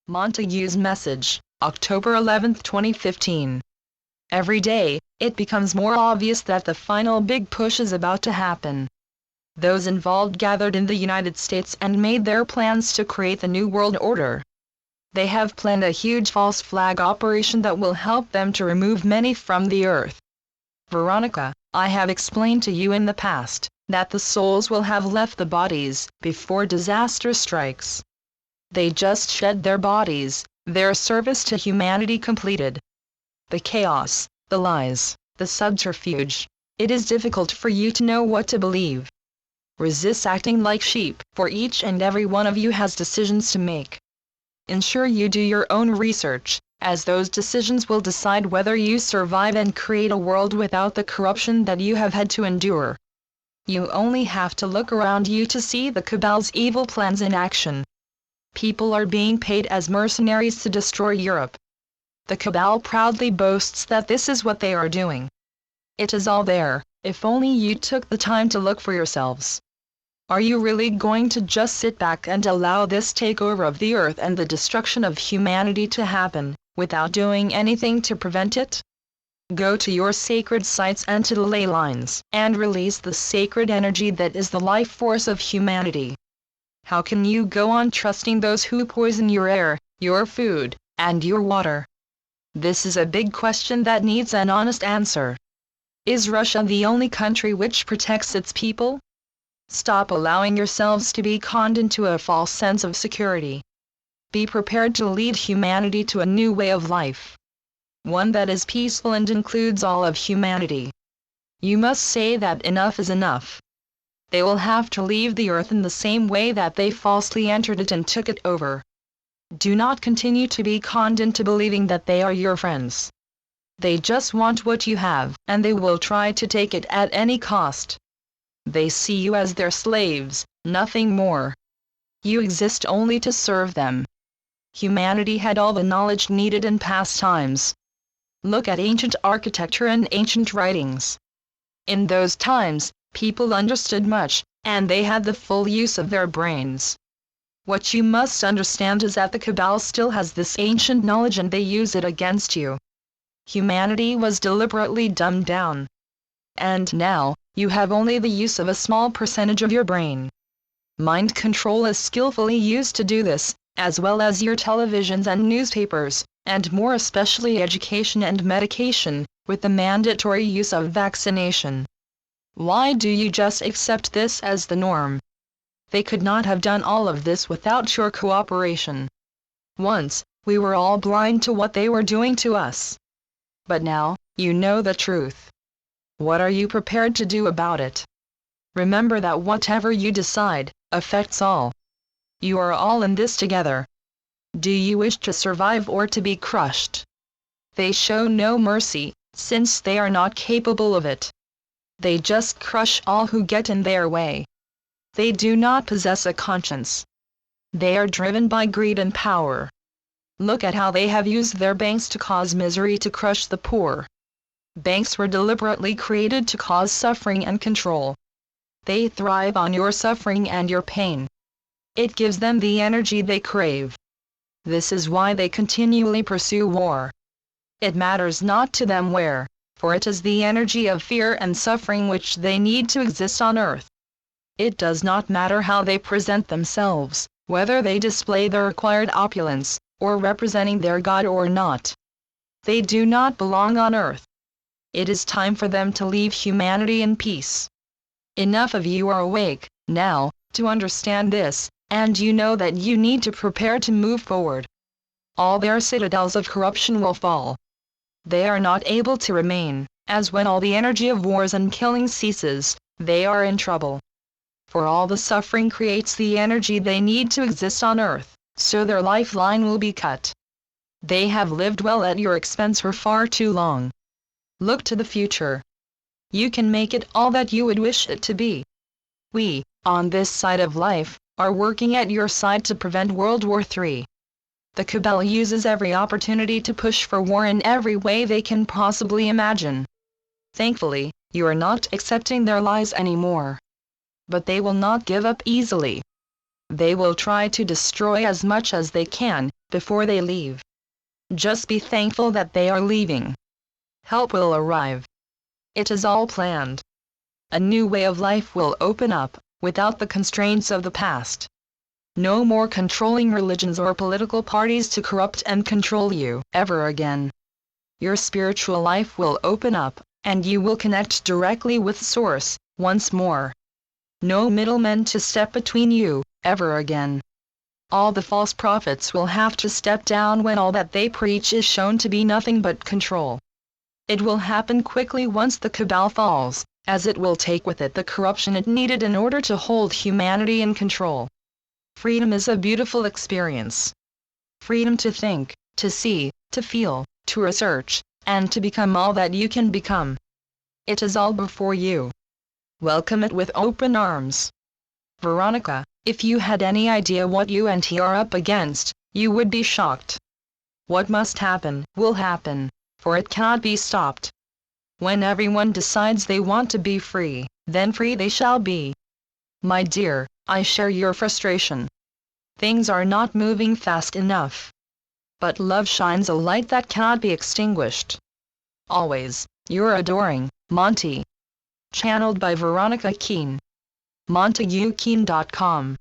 Montague's message, October 11, 2015. Every day, it becomes more obvious that the final big push is about to happen. Those involved gathered in the United States and made their plans to create the New World Order. They have planned a huge false flag operation that will help them to remove many from the earth. Veronica, I have explained to you in the past that the souls will have left the bodies before disaster strikes. They just shed their bodies, their service to humanity completed. The chaos, the lies, the subterfuge. It is difficult for you to know what to believe. Resist acting like sheep, for each and every one of you has decisions to make. Ensure you do your own research, as those decisions will decide whether you survive and create a world without the corruption that you have had to endure. You only have to look around you to see the cabal's evil plans in action. People are being paid as mercenaries to destroy Europe. The cabal proudly boasts that this is what they are doing. It is all there, if only you took the time to look for yourselves. Are you really going to just sit back and allow this takeover of the earth and the destruction of humanity to happen, without doing anything to prevent it? Go to your sacred sites and to the ley lines, and release the sacred energy that is the life force of humanity. How can you go on trusting those who poison your air, your food, and your water? This is a big question that needs an honest answer. Is Russia the only country which protects its people? Stop allowing yourselves to be conned into a false sense of security. Be prepared to lead humanity to a new way of life. One that is peaceful and includes all of humanity. You must say that enough is enough. They will have to leave the earth in the same way that they falsely entered it and took it over. Do not continue to be conned into believing that they are your friends. They just want what you have, and they will try to take it at any cost. They see you as their slaves, nothing more. You exist only to serve them. Humanity had all the knowledge needed in past times. Look at ancient architecture and ancient writings. In those times, people understood much, and they had the full use of their brains. What you must understand is that the cabal still has this ancient knowledge and they use it against you. Humanity was deliberately dumbed down. And now, you have only the use of a small percentage of your brain. Mind control is skillfully used to do this, as well as your televisions and newspapers, and more especially education and medication, with the mandatory use of vaccination. Why do you just accept this as the norm? They could not have done all of this without your cooperation. Once, we were all blind to what they were doing to us. But now, you know the truth. What are you prepared to do about it? Remember that whatever you decide, affects all. You are all in this together. Do you wish to survive or to be crushed? They show no mercy, since they are not capable of it. They just crush all who get in their way. They do not possess a conscience. They are driven by greed and power. Look at how they have used their banks to cause misery to crush the poor. Banks were deliberately created to cause suffering and control. They thrive on your suffering and your pain. It gives them the energy they crave. This is why they continually pursue war. It matters not to them where, for it is the energy of fear and suffering which they need to exist on earth. It does not matter how they present themselves, whether they display their acquired opulence, or representing their God or not. They do not belong on earth. It is time for them to leave humanity in peace. Enough of you are awake, now, to understand this, and you know that you need to prepare to move forward. All their citadels of corruption will fall. They are not able to remain, as when all the energy of wars and killing ceases, they are in trouble. For all the suffering creates the energy they need to exist on earth, so their lifeline will be cut. They have lived well at your expense for far too long. Look to the future. You can make it all that you would wish it to be. We, on this side of life, are working at your side to prevent World War III. The cabal uses every opportunity to push for war in every way they can possibly imagine. Thankfully, you are not accepting their lies anymore. But they will not give up easily. They will try to destroy as much as they can before they leave. Just be thankful that they are leaving. Help will arrive. It is all planned. A new way of life will open up, without the constraints of the past. No more controlling religions or political parties to corrupt and control you, ever again. Your spiritual life will open up, and you will connect directly with Source, once more. No middlemen to step between you, ever again. All the false prophets will have to step down when all that they preach is shown to be nothing but control. It will happen quickly once the cabal falls, as it will take with it the corruption it needed in order to hold humanity in control. Freedom is a beautiful experience. Freedom to think, to see, to feel, to research, and to become all that you can become. It is all before you. Welcome it with open arms. Veronica, if you had any idea what you and he are up against, you would be shocked. What must happen, will happen, for it cannot be stopped. When everyone decides they want to be free, then free they shall be. My dear, I share your frustration. Things are not moving fast enough. But love shines a light that cannot be extinguished. Always, your adoring, Monty. Channeled by Veronica Keane. MontagueKeane.com